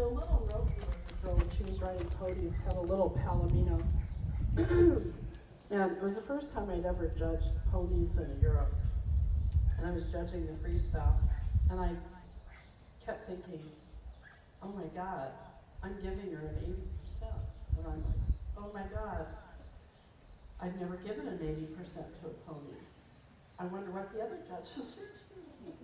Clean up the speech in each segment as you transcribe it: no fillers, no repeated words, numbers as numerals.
the little rope girl, when she was riding ponies, had a little palomino. And it was the first time I'd ever judged ponies in Europe. And I was judging the freestyle. And I kept thinking, oh my God, I'm giving her an 80%. And I'm like, oh my God, I've never given an 80% to a pony. I wonder what the other judges are doing.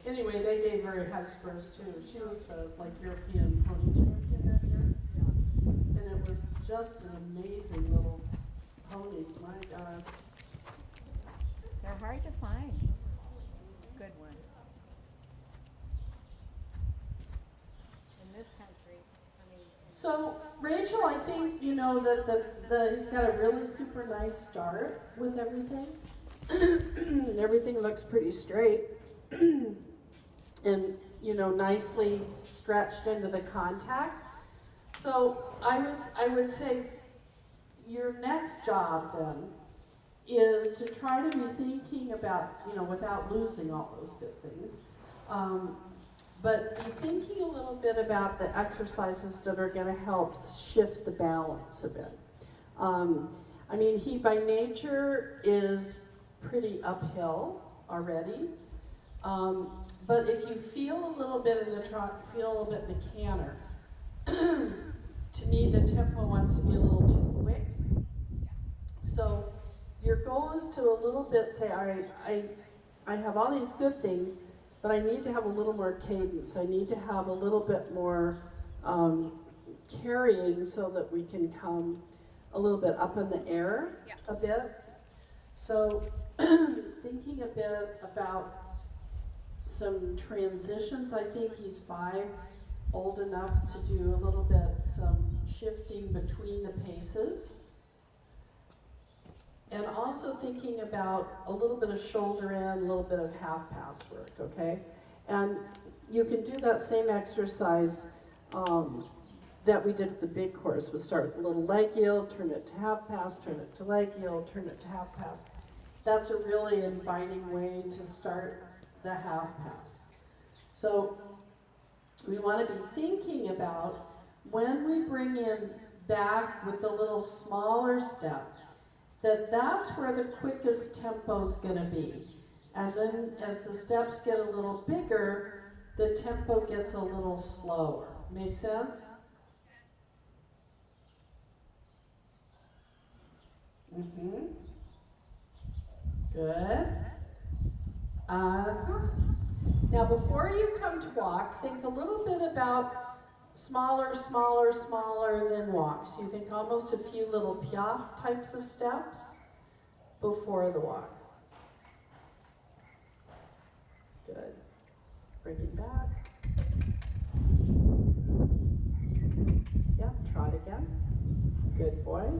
Anyway, they gave her high scores too. She was the European pony champion that year. Yeah. And it was just an amazing little pony. My God. They're hard to find. Good ones. In this country, I mean. So Rachel, I think you know that he's got a really super nice start with everything. Everything looks pretty straight. And nicely stretched into the contact. So I would say your next job then is to try to be thinking about, without losing all those good things, but be thinking a little bit about the exercises that are going to help shift the balance a bit. I mean, he by nature is pretty uphill already. But if you feel a little bit in the trot, feel a little bit in the canter, to me the tempo wants to be a little too quick. So your goal is to a little bit say, all right, I have all these good things, but I need to have a little more cadence. I need to have a little bit more carrying so that we can come a little bit up in the air a bit. So thinking a bit about some transitions. I think he's 5, old enough to do a little bit some shifting between the paces. And also thinking about a little bit of shoulder in, a little bit of half pass work, okay? And you can do that same exercise that we did with the big course. We'll start with a little leg yield, turn it to half pass, turn it to leg yield, turn it to half pass. That's a really inviting way to start the half pass. So we want to be thinking about when we bring in back with the little smaller step, that's where the quickest tempo is going to be. And then as the steps get a little bigger, the tempo gets a little slower. Make sense? Mm-hmm. Good. Now before you come to walk, think a little bit about smaller, smaller, smaller than walks. You think almost a few little piaffe types of steps before the walk. Good. Bring it back. Yep, trot again. Good boy.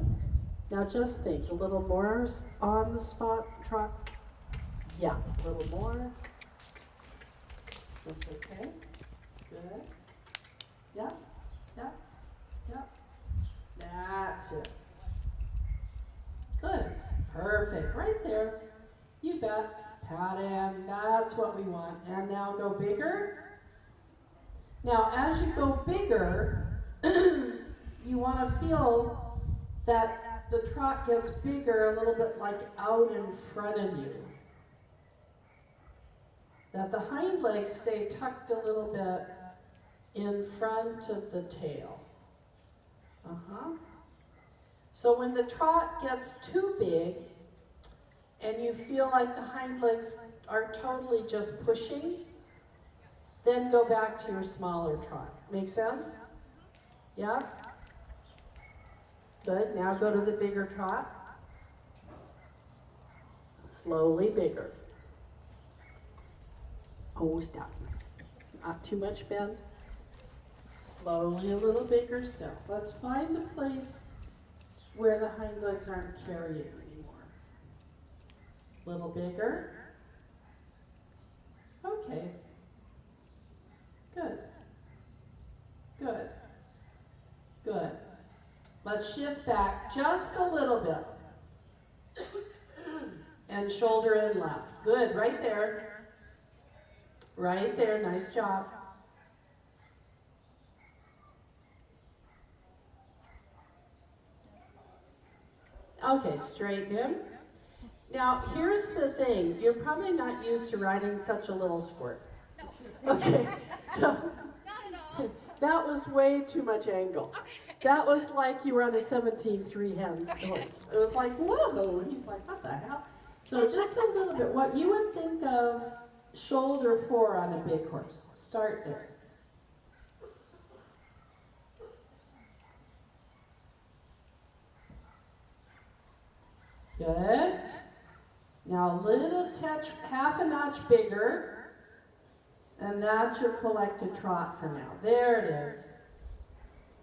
Now just think, a little more on the spot, trot. Yeah, a little more. That's okay. Good. Yep, yep, yep. That's it. Good. Perfect. Right there. You bet. Pat in. That's what we want. And now go bigger. Now, as you go bigger, you want to feel that the trot gets bigger, a little bit like out in front of you. That the hind legs stay tucked a little bit in front of the tail. So when the trot gets too big and you feel like the hind legs are totally just pushing, then go back to your smaller trot. Make sense? Yeah? Good. Now go to the bigger trot. Slowly bigger. Oh, stop. Not too much bend. Slowly a little bigger step. Let's find the place where the hind legs aren't carrying anymore. Little bigger. Okay. Good. Good. Good. Let's shift back just a little bit. And shoulder in left. Good, right there. Right there, nice job. Okay, straighten him. Now, here's the thing. You're probably not used to riding such a little squirt. Okay, so that was way too much angle. That was like you were on a 17-3 hands horse. It was like, whoa, and he's like, what the hell? So just a little bit, what you would think of shoulder 4 on a big horse. Start there. Good. Now a little touch, half a notch bigger, and that's your collected trot for now. There it is.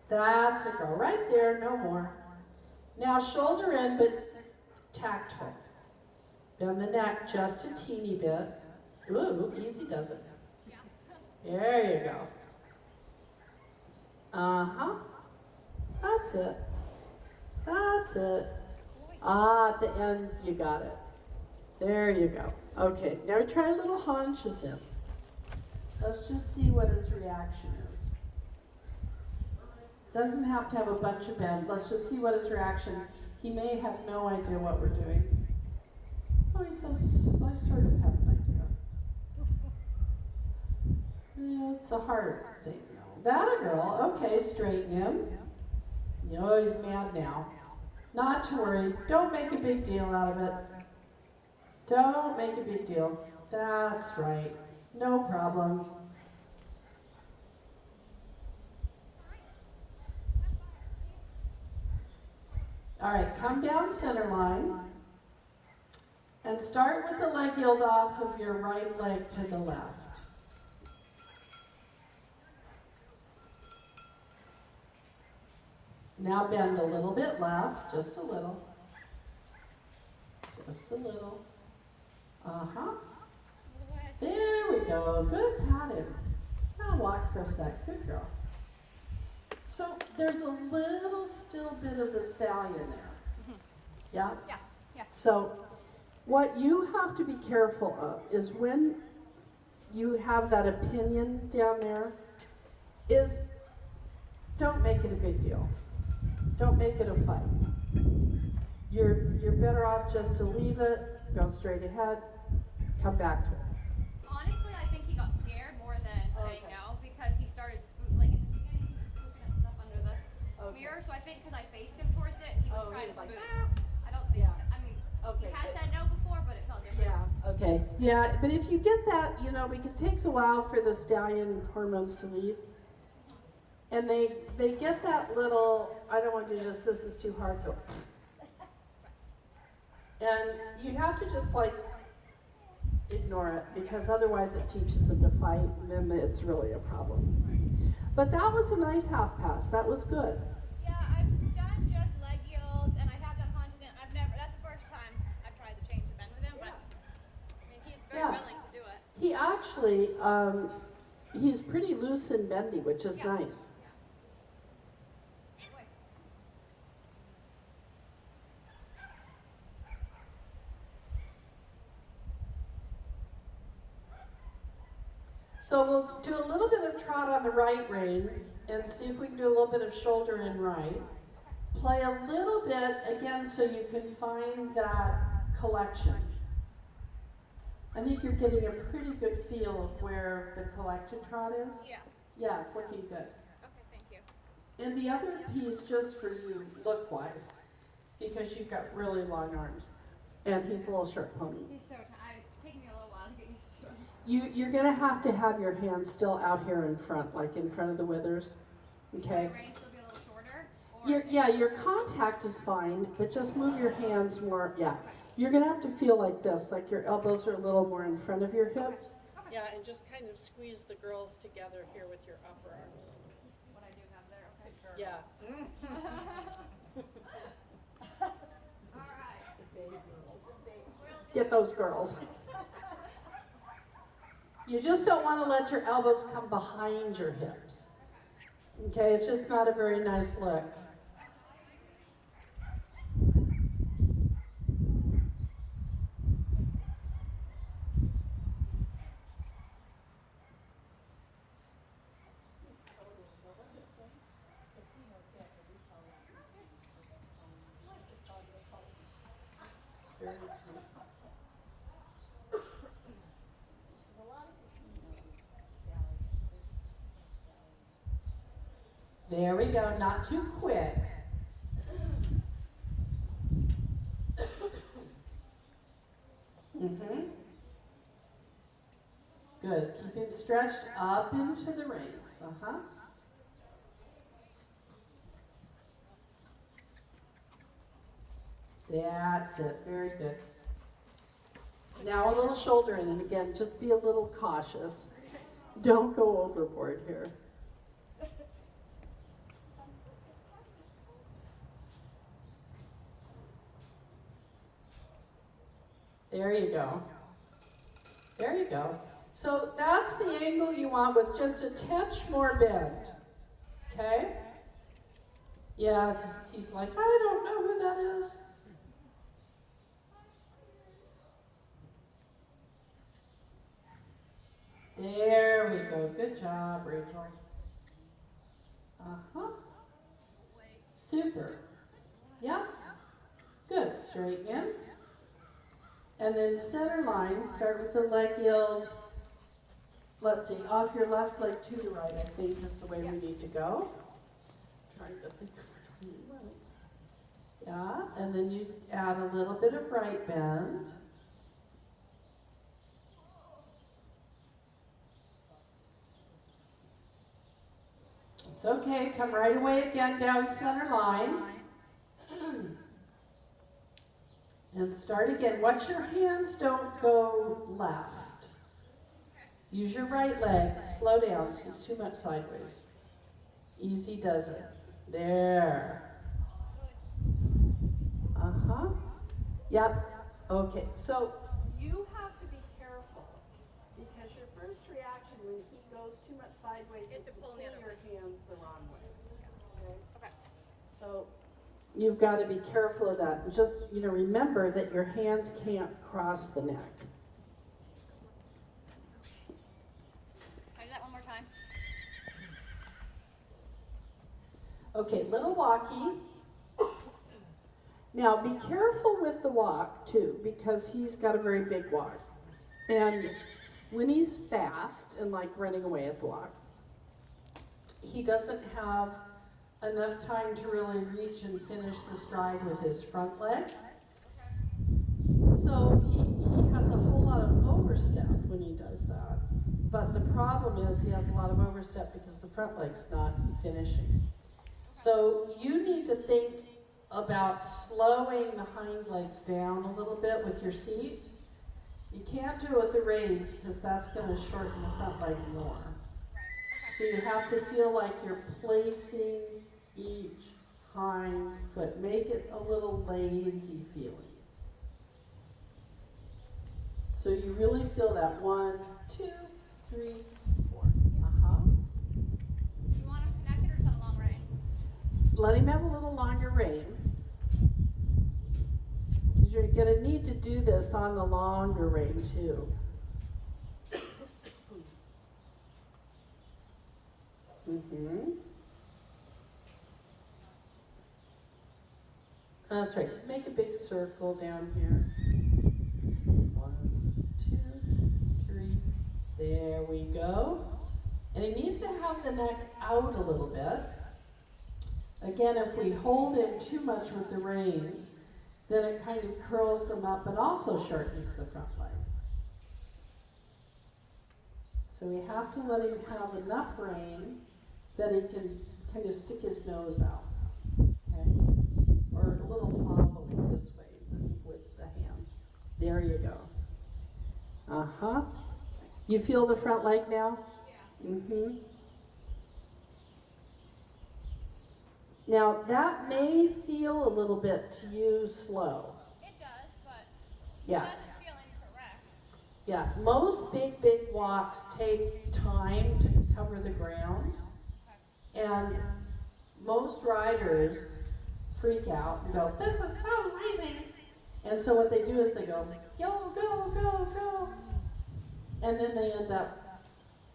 That's a go. Right there, no more. Now shoulder in, but tactful. Bend the neck just a teeny bit. Ooh, easy does it. There you go. Uh-huh. That's it. That's it. Ah, at the end, you got it. There you go. Okay, now try a little haunches in. Let's just see what his reaction is. Doesn't have to have a bunch of bend. Let's just see what his reaction. He may have no idea what we're doing. Oh, he says, I sort of have an idea. It's a hard thing, though. That a girl. Okay, straighten him. Oh, he's mad now. Not to worry. Don't make a big deal out of it. Don't make a big deal. That's right. No problem. All right, come down center line and start with the leg yield off of your right leg to the left. Now bend a little bit left, just a little. Just a little. Uh-huh. There we go. Good, pat him. Now walk for a sec. Good girl. So there's a little still bit of the stallion there. Yeah? Yeah, yeah. So what you have to be careful of is when you have that opinion down there is don't make it a big deal. Don't make it a fight. You're better off just to leave it, go straight ahead, come back to it. Honestly, I think he got scared more than saying no because he started like in the beginning he was scooping at stuff under the mirror. So I think because I faced him towards it, he was trying to spook. I don't think. I mean, he has said no before, but it felt different. Yeah. Okay. Yeah, but if you get that, because it takes a while for the stallion hormones to leave. And they get that little, I don't want to do this is too hard, so. And you have to just ignore it because otherwise it teaches them to fight and then it's really a problem. But that was a nice half pass, that was good. Yeah, I've done just leg yields and I have done hunches and that's the first time I've tried to change the bend with him, but I mean, he's very willing to do it. He actually, he's pretty loose and bendy, which is nice. So we'll do a little bit of trot on the right rein and see if we can do a little bit of shoulder in right. Play a little bit, again, so you can find that collection. I think you're getting a pretty good feel of where the collected trot is. Yeah. Yeah, it's looking good. Okay, thank you. And the other piece, just for you, look-wise, because you've got really long arms, and he's a little short pony. He's so tired. It's taking me a little while to get used to him. You're going to have your hands still out here in front, like in front of the withers, okay? Will the rein still be a little shorter? Your contact is fine, but just move your hands more, You're going to have to feel like this, like your elbows are a little more in front of your hips. Yeah, and just kind of squeeze the girls together here with your upper arms. What I do have there, okay? Sure. Yeah. All right. Get those girls. You just don't want to let your elbows come behind your hips. Okay, it's just not a very nice look. There we go, not too quick. Good. Keep him stretched up into the reins. That's it. Very good. Now a little shoulder in, and again, just be a little cautious. Don't go overboard here. There you go. There you go. So that's the angle you want with just a touch more bend. Okay? Yeah, he's like, I don't know who that is. There we go. Good job, Rachel. Super. Yeah. Good. Straighten in. And then center line, start with the leg yield. Let's see, off your left leg to the right, I think is the way we need to go. Trying to think of which one you want. Yeah, and then you add a little bit of right bend. It's okay, come right away again down center line. And start again. Watch your hands don't go left. Use your right leg. Slow down. It's too much sideways. Easy does it. There. Yep. Okay. So you have to be careful because your first reaction when he goes too much sideways is to pull your hands the wrong way. Okay. So you've got to be careful of that. And just, remember that your hands can't cross the neck. Can I do that one more time? Okay, little walkie. Now, be careful with the walk, too, because he's got a very big walk. And when he's fast and, like, running away at the walk, he doesn't have enough time to really reach and finish the stride with his front leg. So he has a whole lot of overstep when he does that. But the problem is he has a lot of overstep because the front leg's not finishing. So you need to think about slowing the hind legs down a little bit with your seat. You can't do it with the reins because that's going to shorten the front leg more. So you have to feel like you're placing each hind foot. Make it a little lazy feeling. So you really feel that 1, 2, 3, 4. You want him connected or is that a long rein? Let him have a little longer rein. Because you're going to need to do this on the longer rein too. That's right. Just make a big circle down here. 1, 2, 3. There we go. And he needs to have the neck out a little bit. Again, if we hold him too much with the reins, then it kind of curls them up and also shortens the front leg. So we have to let him have enough rein that he can kind of stick his nose out. Okay? Or a little following this way with the hands. There you go. You feel the front leg now? Yeah. Now, that may feel a little bit to you slow. It does, but Yeah. it doesn't feel incorrect. Yeah, most big walks take time to cover the ground. And most riders freak out and go, this is so amazing. And so what they do is they go, go, go, go, go. And then they end up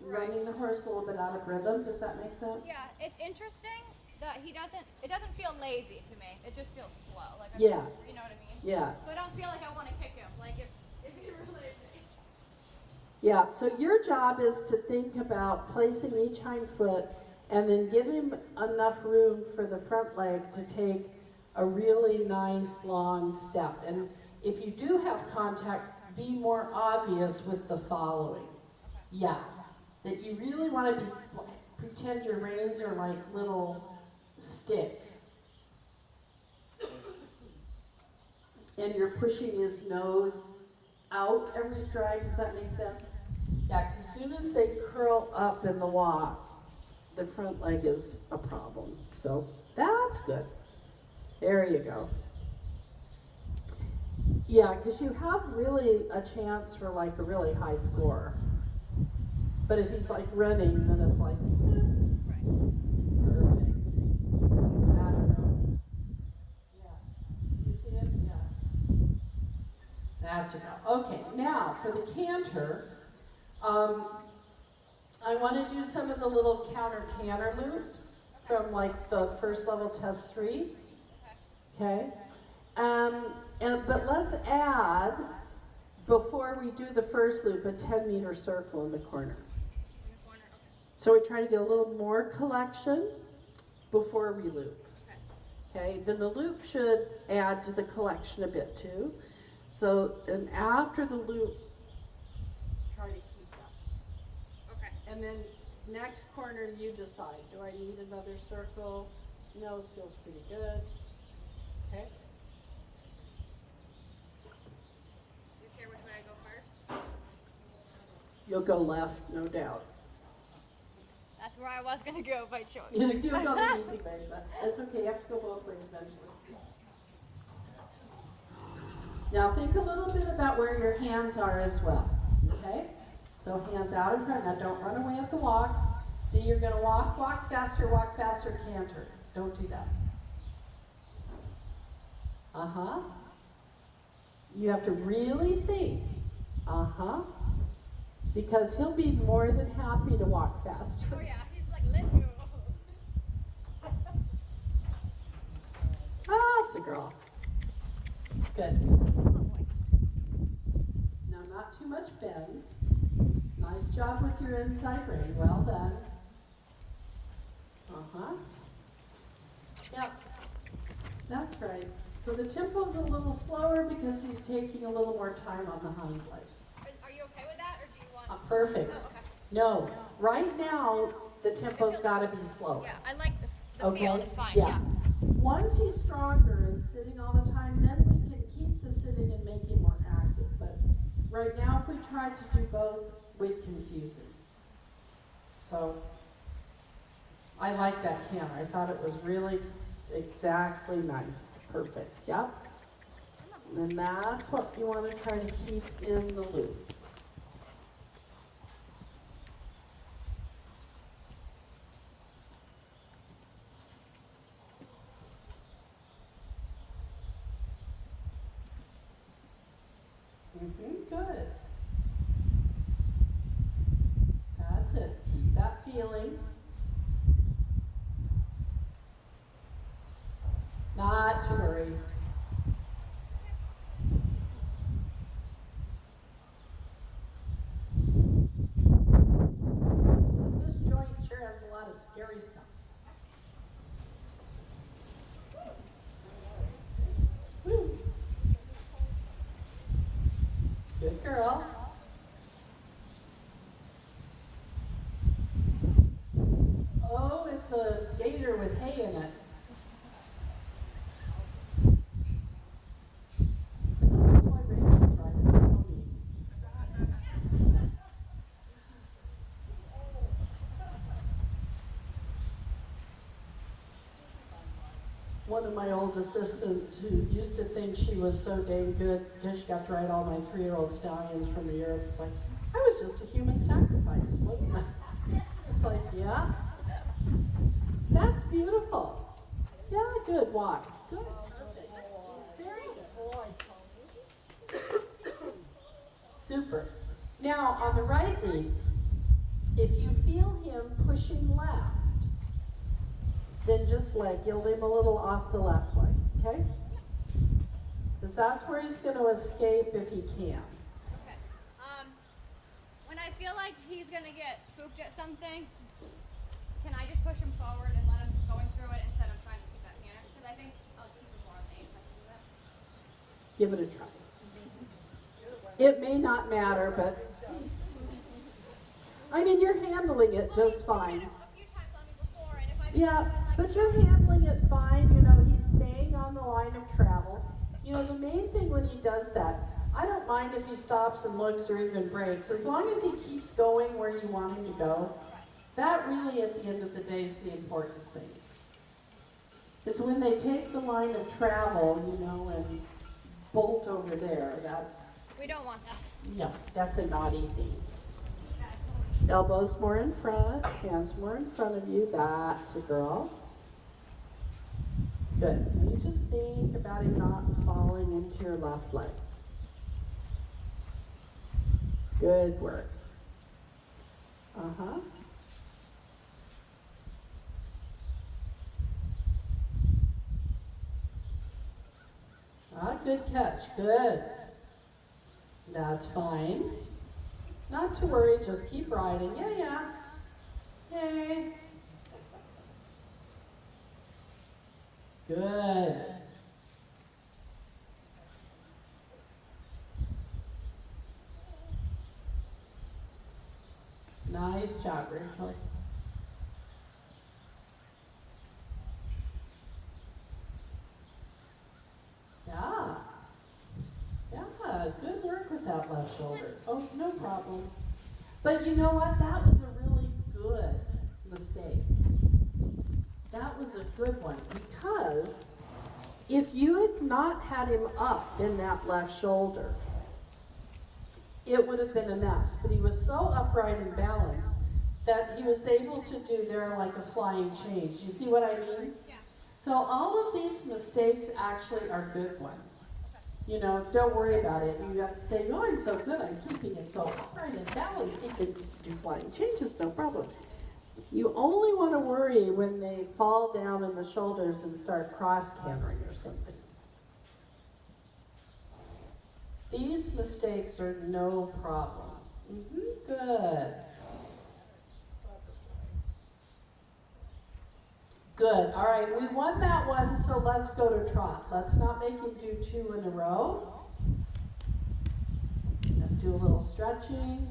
running the horse a little bit out of rhythm. Does that make sense? Yeah, it's interesting that it doesn't feel lazy to me. It just feels slow. Like Yeah. You know what I mean? Yeah. So I don't feel like I want to kick him. Like if he were lazy. Yeah, so your job is to think about placing each hind foot and then give him enough room for the front leg to take a really nice long step. And if you do have contact, be more obvious with the following. Yeah, that you really want to pretend your reins are like little sticks. And you're pushing his nose out every stride. Does that make sense? Yeah, because as soon as they curl up in the walk, the front leg is a problem. So that's good. There you go. Yeah, because you have really a chance for like a really high score. But if he's like running, then it's like, perfect. I don't know. Yeah. You see it? Yeah. That's it. Okay, now for the canter, I want to do some of the little counter-canter loops from like the first level test 3. Okay? But let's add, before we do the first loop, a 10-meter circle in the corner. So we try to get a little more collection before we loop. Okay? Then the loop should add to the collection a bit too. So, and after the loop, try to keep that. Okay. And then next corner, you decide. Do I need another circle? No, this feels pretty good. Okay? You care which way I go first? You'll go left, no doubt. That's where I was gonna go by choice. You're gonna go the easy way, but that's okay. You have to go both ways eventually. Now think a little bit about where your hands are as well. Okay? So hands out in front. Now don't run away at the walk. See, you're gonna walk faster, canter. Don't do that. Uh-huh. You have to really think. Uh-huh. Because he'll be more than happy to walk faster. Oh yeah, he's like, let's go. Ah, it's a girl. Good. Now not too much bend. Nice job with your inside rein. Well done. Uh-huh. Yep. That's right. So the tempo's a little slower because he's taking a little more time on the hind leg. Are you okay with that, or do you want? Perfect. Oh, okay. No, right now the tempo's got to be slow. Yeah, I like the Okay. feel. It's fine. Yeah. Once he's stronger and sitting all the time, then we can keep the sitting and make him more active. But right now, if we tried to do both, we'd confuse him. So I like that canter. I thought it was really exactly nice. Perfect. Yep. And that's what you want to try to keep in the loop. Good. That's it. Keep that feeling. Not to worry. This joint sure has a lot of scary stuff. Woo. Good girl. Oh, it's a gator with hay in it. This is why Rachel's riding a pony. One of my old assistants who used to think she was so dang good because she got to ride all my 3-year-old stallions from Europe. It's like, I was just a human sacrifice, wasn't I? It's like, yeah. That's beautiful. Yeah, good walk. Good. Very good. Super. Now, on the right knee, if you feel him pushing left, then just leg yield him a little off the left leg, okay? Because that's where he's going to escape if he can. Okay. When I feel like he's gonna get spooked at something, can I I just push him forward and let him going through it instead of trying to keep that hand. Because I think I'll keep him more on the if I can do that. Give it a try. It may not matter, but I mean, you're handling it just fine. A few times on me before, and if I Yeah, but you're handling it fine. You know, he's staying on the line of travel. You know, the main thing when he does that, I don't mind if he stops and looks or even breaks, as long as he keeps going where you want him to go. That really, at the end of the day, is the important thing. It's when they take the line of travel, you know, and bolt over there. we don't want that. Yeah, that's a naughty thing. Elbows more in front, hands more in front of you. That's a girl. Good. Now you just think about him not falling into your left leg. Good work. Uh-huh. Ah, good catch. Good. That's fine. Not to worry, just keep riding. Yeah. Hey. Good. Nice job, Rachel. Yeah. Yeah, good work with that left shoulder. Oh, no problem. But you know what? That was a really good mistake. That was a good one, because if you had not had him up in that left shoulder, it would have been a mess. But he was so upright and balanced that he was able to do there like a flying change. You see what I mean? Yeah. So all of these mistakes actually are good ones. You know, don't worry about it. You have to say, oh, I'm so good. I'm keeping it so upright and balanced. He can do flying changes, no problem. You only want to worry when they fall down in the shoulders and start cross-cantering or something. These mistakes are no problem. Good. Good. All right, we won that one, so let's go to trot. Let's not make him do 2 in a row. And do a little stretching.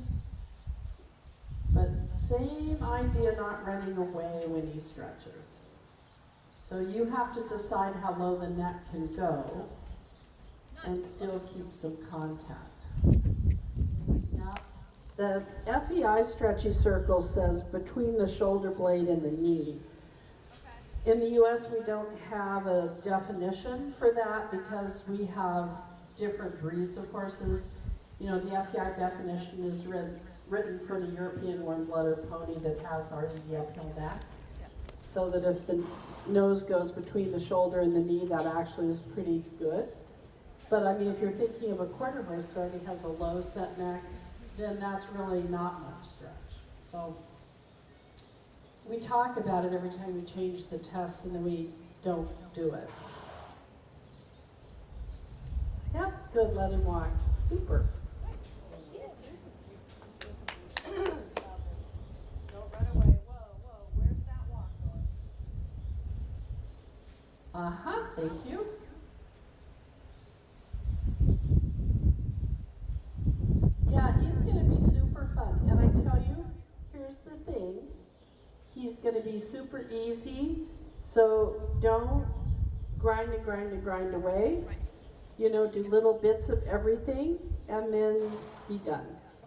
But same idea, not running away when he stretches. So you have to decide how low the neck can go and still keep some contact. Now, the FEI stretchy circle says between the shoulder blade and the knee. In the US, we don't have a definition for that because we have different breeds of horses. You know, the FEI definition is written for the European warm-blooded pony that has already the uphill neck. So that if the nose goes between the shoulder and the knee, that actually is pretty good. But I mean, if you're thinking of a quarter horse that already has a low set neck, then that's really not much stretch. So we talk about it every time we change the test, and then we don't do it. Yep, good, let him walk. Super. Don't run away. Whoa, where's that walk going? Uh-huh, thank you. Yeah, he's gonna be super fun. And I tell you, here's the thing. He's gonna be super easy, so don't grind away. Right. You know, do little bits of everything and then be done.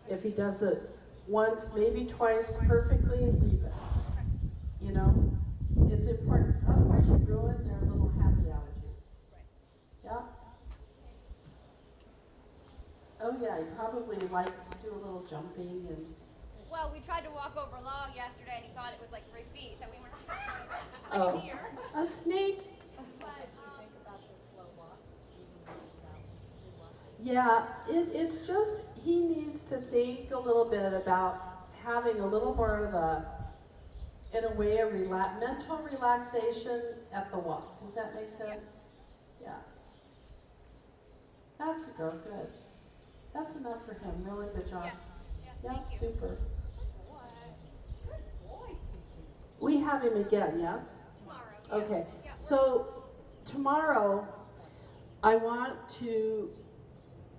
If he does it once, maybe twice perfectly, leave it. You know, it's important. Otherwise you ruin their little happy attitude. Yeah? Oh yeah, he probably likes to do a little jumping and Well, we tried to walk over a log yesterday, and he thought it was like 3 feet, so we were oh, like here. a snake. What did you think about the slow walk? Yeah, it's just he needs to think a little bit about having a little more of a, in a way, a mental relaxation at the walk. Does that make sense? Yeah. That's a go. Good. That's enough for him. Really good job. Yeah, Yeah, thank you. super. Good boy, TP. We have him again, yes? Tomorrow. Okay, Yeah. so tomorrow,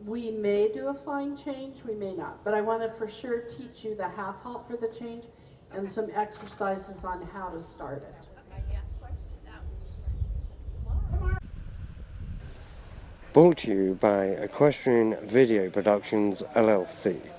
we may do a flying change, we may not, but I want to for sure teach you the half halt for the change and some exercises on how to start it. Brought to you by Equestrian Video Productions LLC.